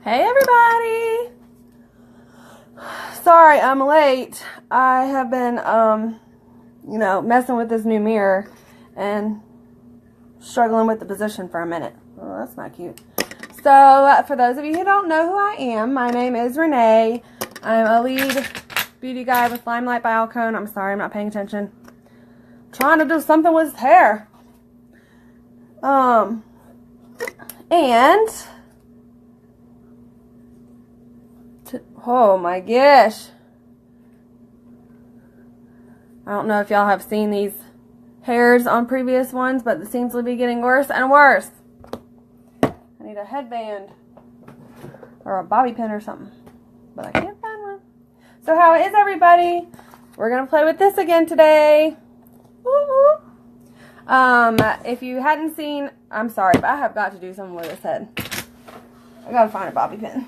Hey everybody! Sorry I'm late. I have been, messing with this new mirror and struggling with the position for a minute. Oh, that's not cute. So, for those of you who don't know who I am, my name is Renee. I'm a lead beauty guide with LimeLight by Alcone. I'm sorry, I'm not paying attention. I'm trying to do something with his hair. Oh my gosh. I don't know if y'all have seen these hairs on previous ones, but it seems to be getting worse and worse. I need a headband or a bobby pin or something, but I can't find one. So how is everybody? We're going to play with this again today. Woo-woo. If you hadn't seen, I'm sorry, but I have got to do something with this head. I got to find a bobby pin.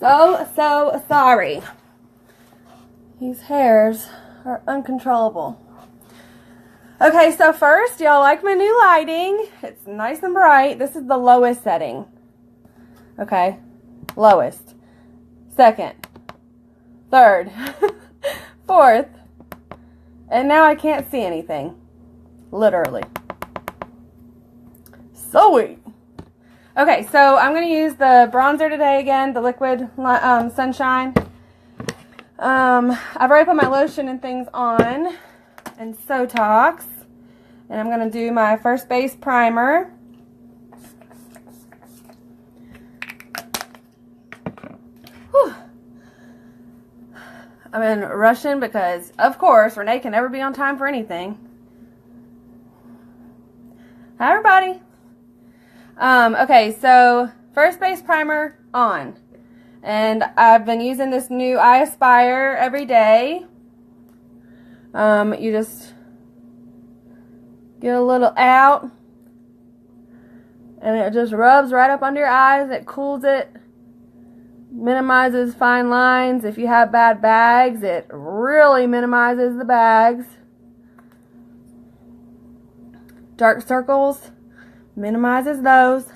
So sorry. These hairs are uncontrollable. Okay, so first, y'all like my new lighting. It's nice and bright. This is the lowest setting. Okay, lowest. Second. Third. Fourth. And now I can't see anything. Literally. So weak. Okay, so I'm going to use the bronzer today again, the Liquid Sunshine. I've already put my lotion and things on, and Sotox. And I'm going to do my first base primer. Whew. I've been rushing because, of course, Renee can never be on time for anything. Hi, everybody. Okay, so first base primer on. And I've been using this new I Aspire every day. You just get a little out. And it just rubs right up under your eyes. It cools it. Minimizes fine lines. If you have bad bags, it really minimizes the bags. Dark circles. Minimizes those.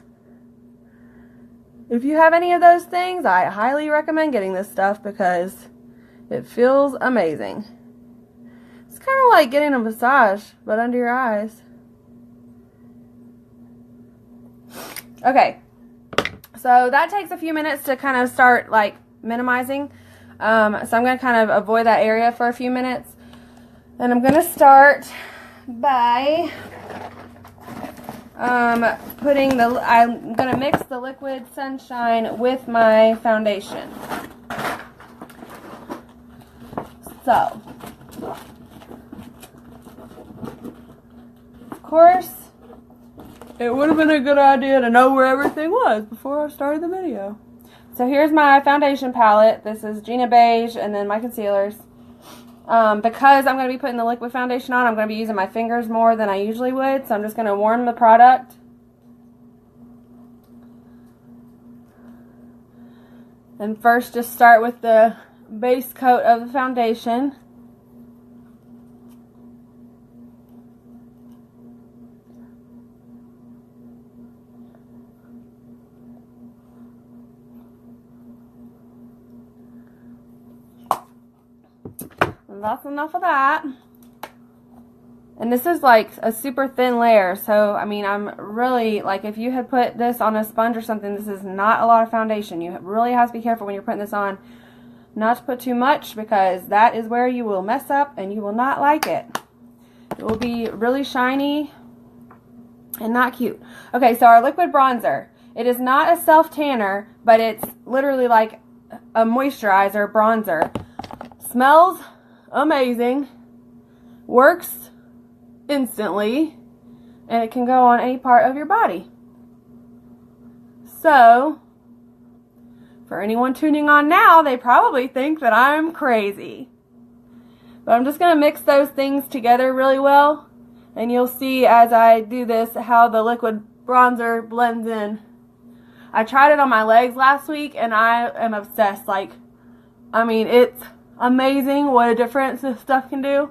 If you have any of those things, I highly recommend getting this stuff because it feels amazing. It's kind of like getting a massage, but under your eyes. Okay, so that takes a few minutes to kind of start like minimizing. So I'm going to kind of avoid that area for a few minutes. And I'm going to start by I'm going to mix the Liquid Sunshine with my foundation. So, of course, it would have been a good idea to know where everything was before I started the video. So here's my foundation palette. This is Gina Beige and then my concealers. Because I'm going to be putting the liquid foundation on, I'm going to be using my fingers more than I usually would. So I'm just going to warm the product. And first just start with the base coat of the foundation. That's enough of that. And this is like a super thin layer, so I mean, I'm really like, if you had put this on a sponge or something, this is not a lot of foundation. You really have to be careful when you're putting this on not to put too much, because that is where you will mess up and you will not like it. It will be really shiny and not cute. Okay, so our liquid bronzer. It is not a self tanner, but it's literally like a moisturizer bronzer. Smells amazing, works instantly, and it can go on any part of your body. So, for anyone tuning on now, they probably think that I'm crazy. But I'm just going to mix those things together really well. And you'll see as I do this how the liquid bronzer blends in. I tried it on my legs last week and I am obsessed. Like, I mean, it's amazing what a difference this stuff can do.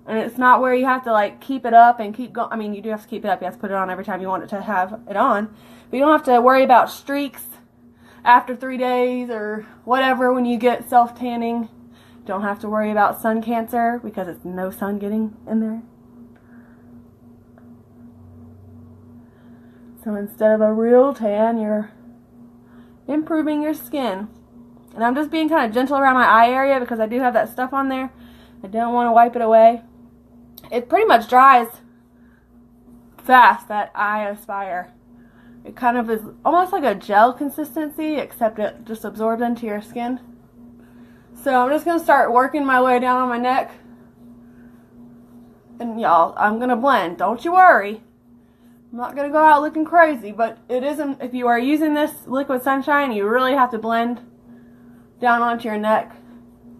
And it's not where you have to like keep it up and keep going. I mean, you do have to keep it up. You have to put it on every time you want it to have it on. But you don't have to worry about streaks after 3 days or whatever when you get self-tanning. Don't have to worry about sun cancer because it's no sun getting in there. So instead of a real tan, you're improving your skin. And I'm just being kind of gentle around my eye area because I do have that stuff on there. I don't want to wipe it away. It pretty much dries fast, that eye aspire. It kind of is almost like a gel consistency, except it just absorbs into your skin. So I'm just going to start working my way down on my neck. And y'all, I'm going to blend. Don't you worry. I'm not going to go out looking crazy, but it isn't, if you are using this Liquid Sunshine, you really have to blend down onto your neck,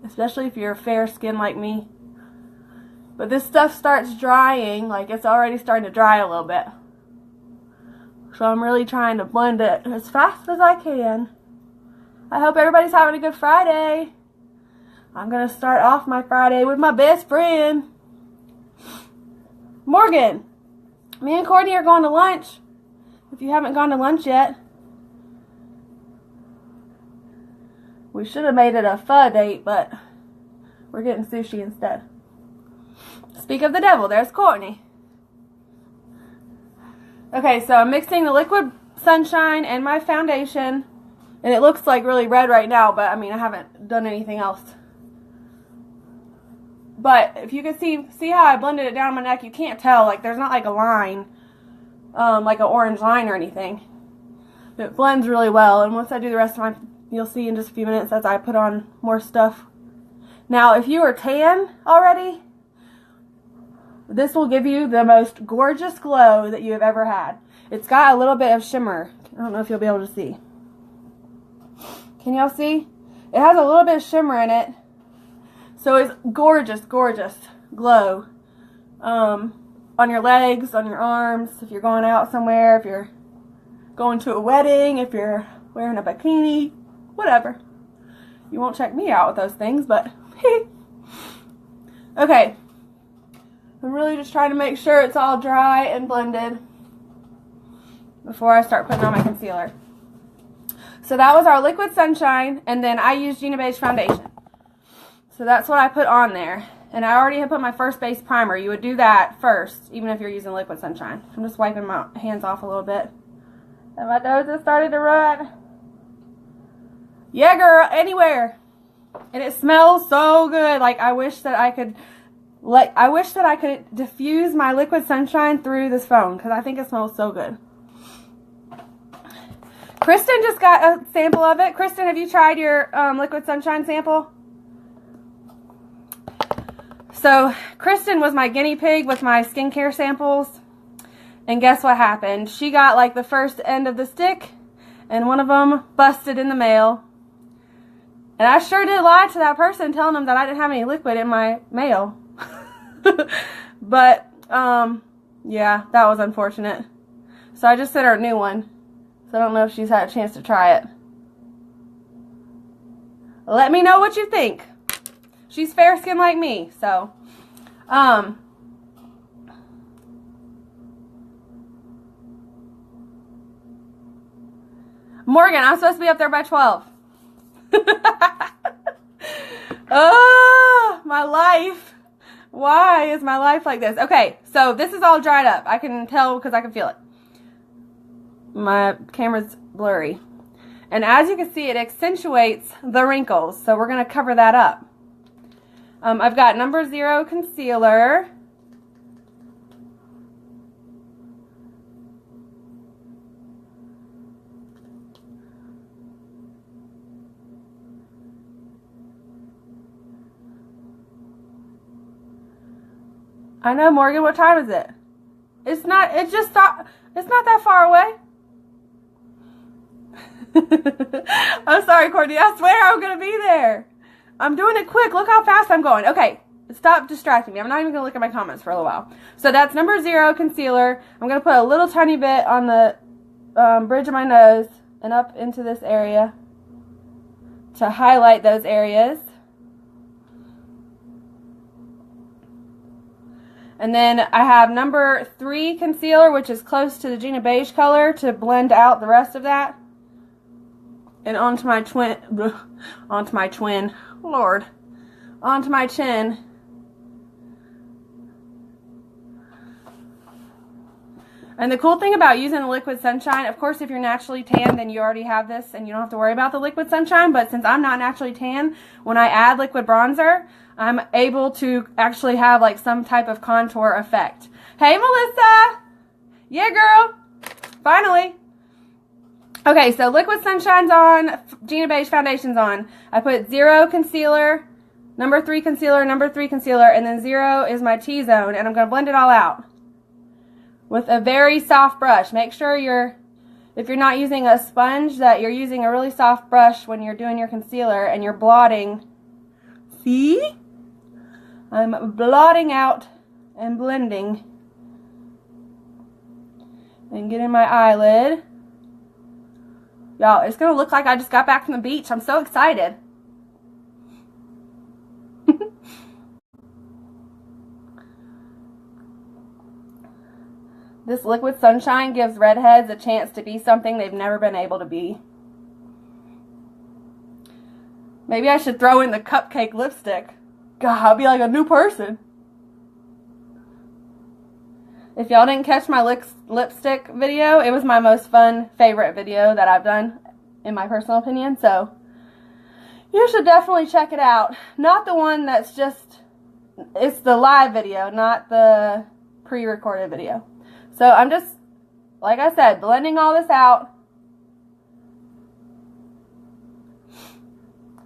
especially if you're fair skin like me. But this stuff starts drying, like it's already starting to dry a little bit. So I'm really trying to blend it as fast as I can. I hope everybody's having a good Friday. I'm going to start off my Friday with my best friend, Morgan. Me and Courtney are going to lunch. If you haven't gone to lunch yet. We should have made it a pho date, but we're getting sushi instead. Speak of the devil, there's Courtney. Okay, so I'm mixing the Liquid Sunshine and my foundation. And it looks like really red right now, but I mean, I haven't done anything else. But if you can see how I blended it down my neck, you can't tell. Like, there's not like a line, like an orange line or anything. It blends really well. And once I do the rest of my, you'll see in just a few minutes as I put on more stuff. Now, if you are tan already, this will give you the most gorgeous glow that you have ever had. It's got a little bit of shimmer. I don't know if you'll be able to see. Can y'all see? It has a little bit of shimmer in it. So it's gorgeous, gorgeous glow. On your legs, on your arms, if you're going out somewhere, if you're going to a wedding, if you're wearing a bikini, whatever. You won't check me out with those things, but okay. I'm really just trying to make sure it's all dry and blended before I start putting on my concealer. So that was our Liquid Sunshine, and then I used Gina Beige foundation. So that's what I put on there. And I already have put my first base primer. You would do that first, even if you're using Liquid Sunshine. I'm just wiping my hands off a little bit. And my nose has started to run. Yeah, girl, anywhere. And it smells so good. Like, I wish that I could diffuse my Liquid Sunshine through this phone, because I think it smells so good. Kristen just got a sample of it. Kristen, have you tried your Liquid Sunshine sample? So, Kristen was my guinea pig with my skincare samples. And guess what happened? She got like the first end of the stick, and one of them busted in the mail. And I sure did lie to that person, telling them that I didn't have any liquid in my mail. But, yeah, that was unfortunate. So I just sent her a new one. So I don't know if she's had a chance to try it. Let me know what you think. She's fair skinned like me, so, Morgan, I'm supposed to be up there by 12. Oh, my life. Why is my life like this? Okay, so this is all dried up. I can tell because I can feel it. My camera's blurry. And as you can see, it accentuates the wrinkles. So we're going to cover that up. I've got number 0 concealer. I know, Morgan, what time is it? It's not that far away. I'm sorry, Courtney. I swear I'm going to be there. I'm doing it quick. Look how fast I'm going. Okay, stop distracting me. I'm not even going to look at my comments for a little while. So that's number 0 concealer. I'm going to put a little tiny bit on the bridge of my nose and up into this area to highlight those areas. And then I have number 3 concealer, which is close to the Gina Beige color, to blend out the rest of that. And onto my chin. And the cool thing about using the liquid sunshine, of course, if you're naturally tan, then you already have this and you don't have to worry about the liquid sunshine. But since I'm not naturally tan, when I add liquid bronzer, I'm able to actually have like some type of contour effect. Hey, Melissa! Yeah, girl! Finally! Okay, so liquid sunshine's on, Gina Beige foundation's on. I put 0 concealer, number 3 concealer, number 3 concealer, and then 0 is my T-zone, and I'm going to blend it all out with a very soft brush. Make sure if you're not using a sponge, that you're using a really soft brush when you're doing your concealer and you're blotting. See? I'm blotting out and blending and getting my eyelid. Y'all, it's going to look like I just got back from the beach. I'm so excited. This liquid sunshine gives redheads a chance to be something they've never been able to be. Maybe I should throw in the Cupcake lipstick. God, I'll be like a new person. If y'all didn't catch my lipstick video, it was my most fun, favorite video that I've done, in my personal opinion. So, you should definitely check it out. Not the one that's just, it's the live video, not the pre-recorded video. So I'm just, like I said, blending all this out.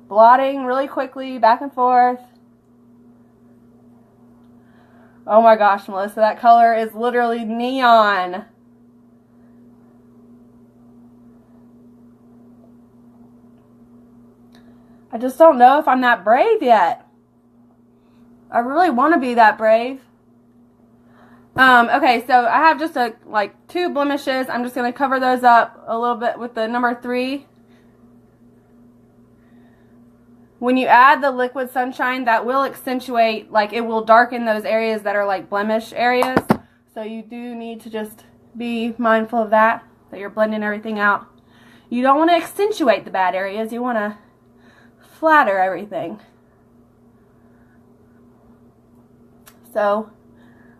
Blotting really quickly, back and forth. Oh my gosh, Melissa, that color is literally neon. I just don't know if I'm that brave yet. I really want to be that brave. Okay, so I have just like 2 blemishes. I'm just going to cover those up a little bit with the number 3. When you add the liquid sunshine, that will accentuate, like it will darken those areas that are like blemish areas. So you do need to just be mindful of that you're blending everything out. You don't want to accentuate the bad areas. You want to flatter everything. So,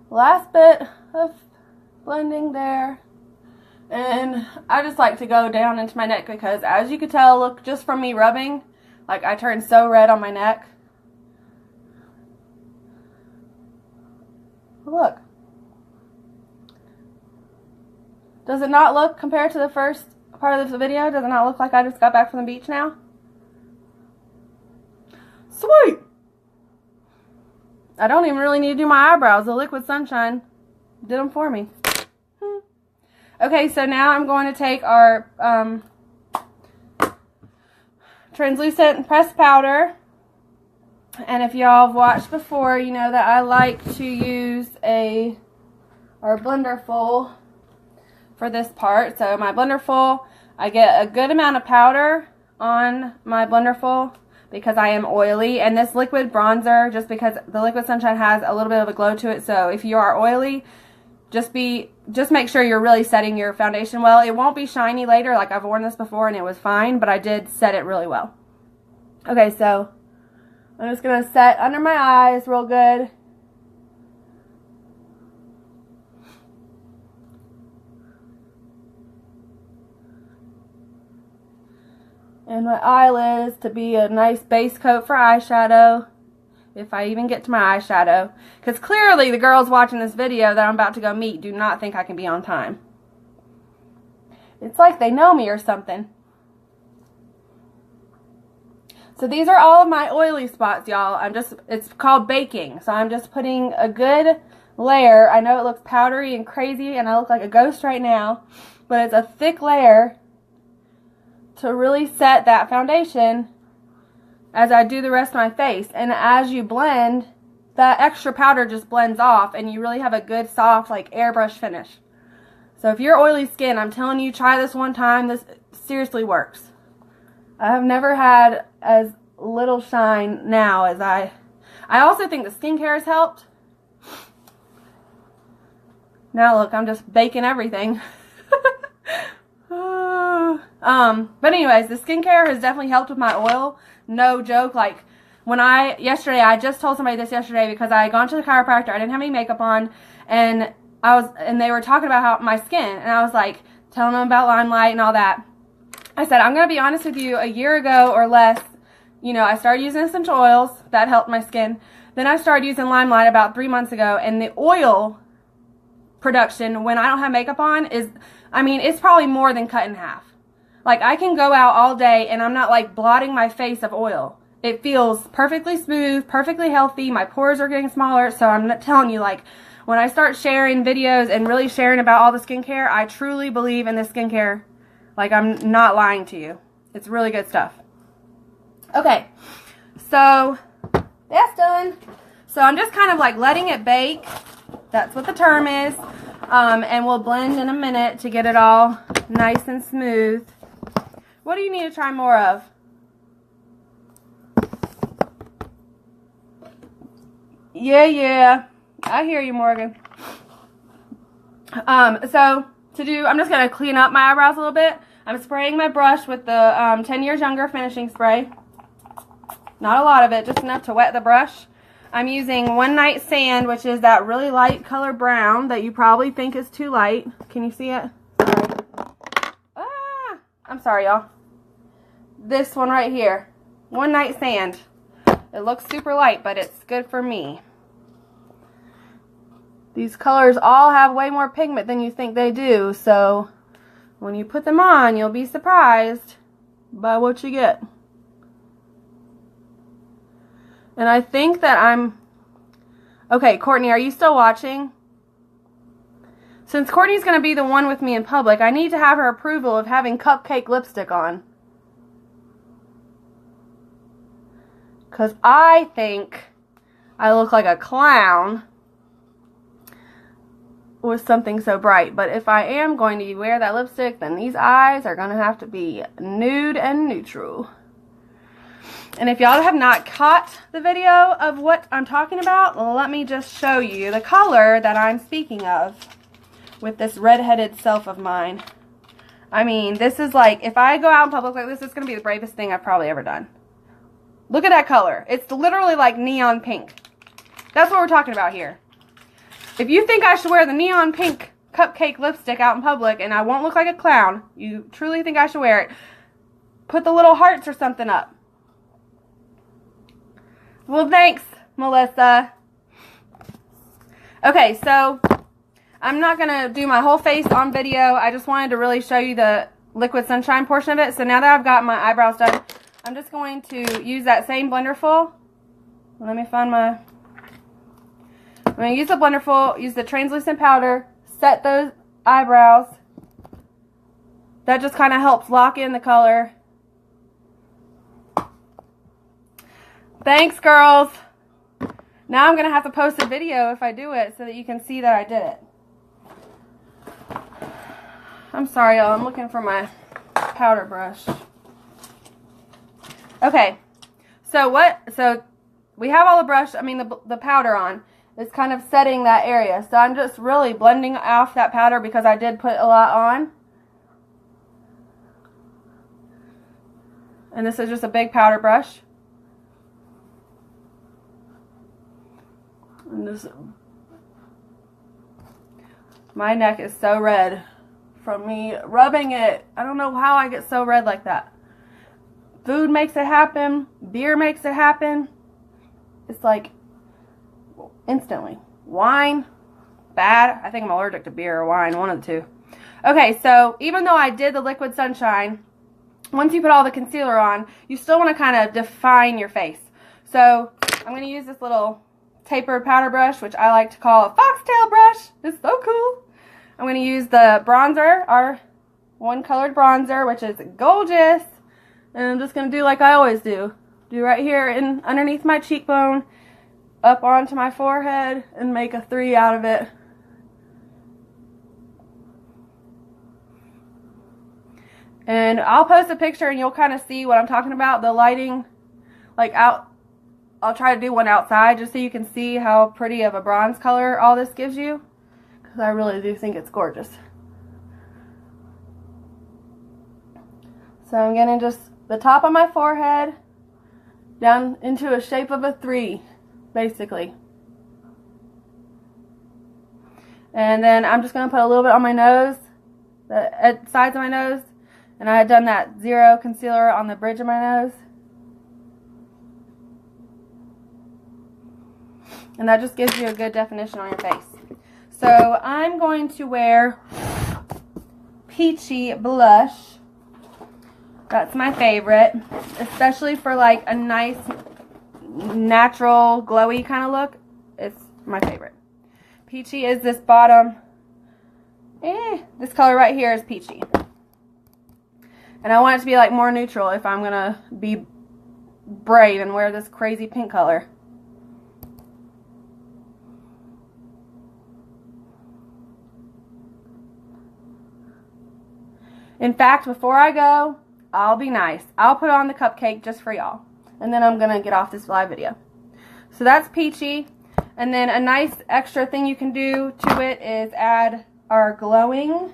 last bit of blending there. And I just like to go down into my neck because, as you could tell, look, just from me rubbing, like I turned so red on my neck. Look. Does it not look, compared to the first part of this video, does it not look like I just got back from the beach now? Sweet! I don't even really need to do my eyebrows. The liquid sunshine did them for me. Okay, so now I'm going to take our translucent pressed powder. And if y'all have watched before, you know that I like to use our blender full for this part. So my blender full, I get a good amount of powder on my blender full because I am oily, and this liquid bronzer, just because the liquid sunshine has a little bit of a glow to it, so if you are oily, just make sure you're really setting your foundation well. It won't be shiny later. Like, I've worn this before and it was fine, but I did set it really well. Okay, so I'm just going to set under my eyes real good. And my eyelids to be a nice base coat for eyeshadow, if I even get to my eyeshadow. Because clearly the girls watching this video that I'm about to go meet do not think I can be on time. It's like they know me or something. So these are all of my oily spots, y'all. It's called baking. So I'm just putting a good layer. I know it looks powdery and crazy and I look like a ghost right now, but it's a thick layer to really set that foundation as I do the rest of my face. And as you blend, that extra powder just blends off and you really have a good soft like airbrush finish. So if you're oily skin, I'm telling you, try this one time. This seriously works. I have never had as little shine now as I also think the skincare has helped. Now look, I'm just baking everything. But anyways, the skincare has definitely helped with my oil. No joke. Like when yesterday, I just told somebody this yesterday because I had gone to the chiropractor. I didn't have any makeup on, and they were talking about how my skin, and I was like telling them about LimeLight and all that. I said, I'm going to be honest with you, a year ago or less, you know, I started using essential oils. That helped my skin. Then I started using LimeLight about 3 months ago, and the oil production when I don't have makeup on is, I mean, it's probably more than cut in half. Like, I can go out all day and I'm not like blotting my face of oil. It feels perfectly smooth, perfectly healthy. My pores are getting smaller. So I'm not telling you, like, when I start sharing videos and really sharing about all the skincare, I truly believe in this skincare. Like, I'm not lying to you. It's really good stuff. Okay, so that's done. So I'm just kind of like letting it bake. That's what the term is. And we'll blend in a minute to get it all nice and smooth. What do you need to try more of? Yeah. I hear you, Morgan. So I'm just going to clean up my eyebrows a little bit. I'm spraying my brush with the 10 Years Younger finishing spray. Not a lot of it, just enough to wet the brush. I'm using One Night Sand, which is that really light color brown that you probably think is too light. Can you see it? Sorry. I'm sorry, y'all. This one right here. One Night Sand. It looks super light, but it's good for me. These colors all have way more pigment than you think they do, so when you put them on, you'll be surprised by what you get. And I think that okay, Courtney, are you still watching? Since Courtney's going to be the one with me in public, I need to have her approval of having Cupcake lipstick on. Because I think I look like a clown with something so bright. But if I am going to wear that lipstick, then these eyes are going to have to be nude and neutral. And if y'all have not caught the video of what I'm talking about, let me just show you the color that I'm speaking of with this redheaded self of mine. I mean, this is like, if I go out in public like this, it's going to be the bravest thing I've probably ever done. Look at that color. It's literally like neon pink. That's what we're talking about here. If you think I should wear the neon pink Cupcake lipstick out in public and I won't look like a clown, you truly think I should wear it, put the little hearts or something up. Well, thanks, Melissa. Okay, so I'm not going to do my whole face on video. I just wanted to really show you the liquid sunshine portion of it. So now that I've got my eyebrows done, I'm just going to use that same blenderful. Let me find my... I'm going to use the blenderful, use the translucent powder, set those eyebrows. That just kind of helps lock in the color. Thanks, girls. Now I'm going to have to post a video if I do it so that you can see that I did it. I'm sorry, y'all. I'm looking for my powder brush. Okay. So we have all the brush, the powder on. It's kind of setting that area. So I'm just really blending off that powder because I did put a lot on. And this is just a big powder brush. And this, my neck is so red from me rubbing it. I don't know how I get so red like that. Food makes it happen. Beer makes it happen. It's like instantly. Wine, bad. I think I'm allergic to beer or wine, one of the two. Okay, so even though I did the liquid sunshine, once you put all the concealer on, you still want to kind of define your face. So I'm going to use this little tapered powder brush, which I like to call a foxtail brush. It's so cool. I'm going to use the bronzer, our one colored bronzer, which is gorgeous. And I'm just going to do like I always do. Do right here underneath my cheekbone. up onto my forehead and make a 3 out of it. And I'll post a picture and you'll kind of see what I'm talking about. The lighting, like I'll try to do one outside just so you can see how pretty of a bronze color all this gives you. Because I really do think it's gorgeous. So I'm getting just the top of my forehead down into a shape of a 3, basically. And then I'm just going to put a little bit on my nose, the sides of my nose. And I had done that 0 concealer on the bridge of my nose. And that just gives you a good definition on your face. So I'm going to wear Peachy Blush. That's my favorite, especially for like a nice, natural, glowy kind of look. It's my favorite. Peachy is this bottom. This color right here is peachy. And I want it to be like more neutral if I'm going to be brave and wear this crazy pink color. In fact, before I go, I'll be nice. I'll put on the cupcake just for y'all. And then I'm going to get off this live video. So that's peachy. And then a nice extra thing you can do to it is add our glowing.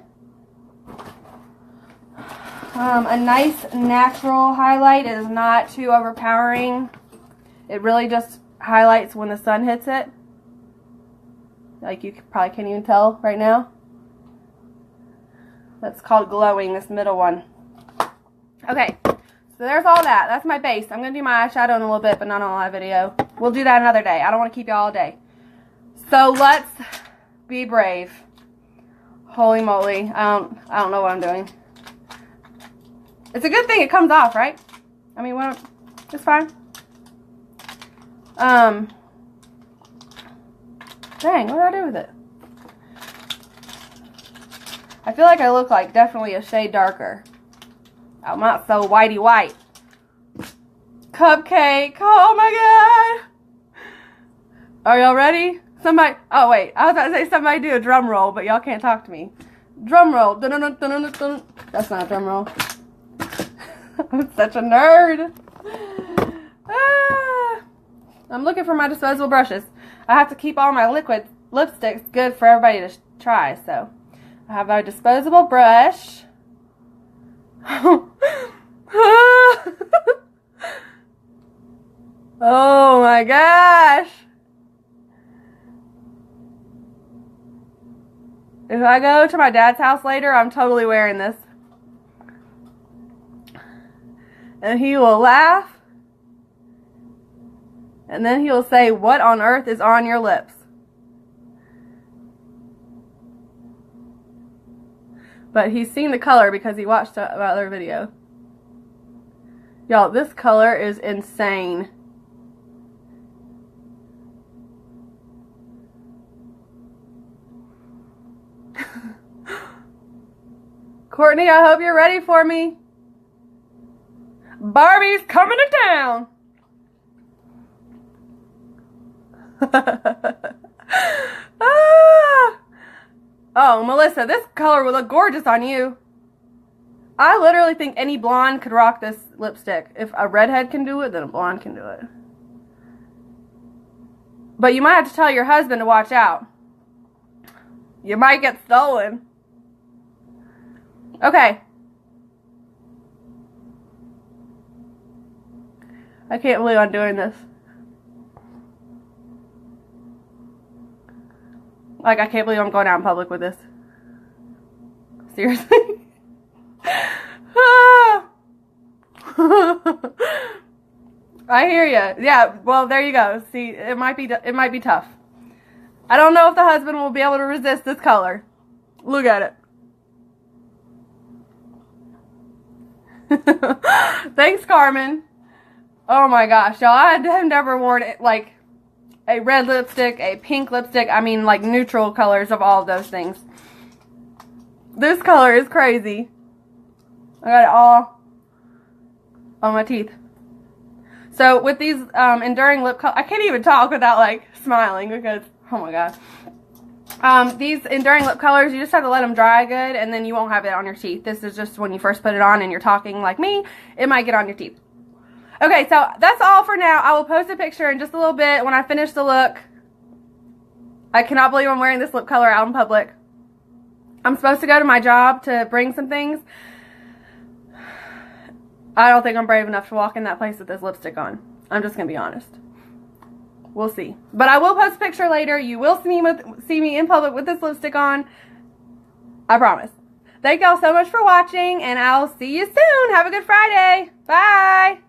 A nice natural highlight. It is not too overpowering. It really just highlights when the sun hits it. Like you probably can't even tell right now. That's called glowing, this middle one. Okay, so there's all that. That's my base. I'm going to do my eyeshadow in a little bit, but not on a live video. We'll do that another day. I don't want to keep you all day. So let's be brave. Holy moly. I don't know what I'm doing. It's a good thing it comes off, right? I mean, well, it's fine. Dang, what did I do with it? I feel like I look like definitely a shade darker. I'm not so whitey white. Cupcake. Oh my god. Are y'all ready? Somebody. Oh wait. I was about to say somebody do a drum roll, but y'all can't talk to me. Drum roll. Dun, dun, dun, dun, dun, dun. That's not a drum roll. I'm such a nerd. I'm looking for my disposable brushes. I have to keep all my liquid lipsticks good for everybody to try. So I have a disposable brush. Oh my gosh. If I go to my dad's house later, I'm totally wearing this. And he will laugh. And then he'll say, "What on earth is on your lips?" But he's seen the color because he watched my other video. Y'all, this color is insane. Courtney, I hope you're ready for me. Barbie's coming to town. Oh, Melissa, this color would look gorgeous on you. I literally think any blonde could rock this lipstick. If a redhead can do it, then a blonde can do it. But you might have to tell your husband to watch out. You might get stolen. Okay. I can't believe I'm doing this. Like, I can't believe I'm going out in public with this. Seriously? I hear you. Yeah, well, there you go. See, it might be tough. I don't know if the husband will be able to resist this color. Look at it. Thanks, Carmen. Oh my gosh, y'all, I have never worn it, like a red lipstick, a pink lipstick. I mean, like neutral colors of all of those things. This color is crazy. I got it all on my teeth. So with these Enduring Lip Color, I can't even talk without like smiling because, oh my god. These Enduring Lip Colors, you just have to let them dry good and then you won't have it on your teeth. This is just when you first put it on and you're talking like me, it might get on your teeth. Okay, so that's all for now. I will post a picture in just a little bit when I finish the look. I cannot believe I'm wearing this lip color out in public. I'm supposed to go to my job to bring some things. I don't think I'm brave enough to walk in that place with this lipstick on. I'm just going to be honest. We'll see. But I will post a picture later. You will see me in public with this lipstick on. I promise. Thank y'all so much for watching, and I'll see you soon. Have a good Friday. Bye.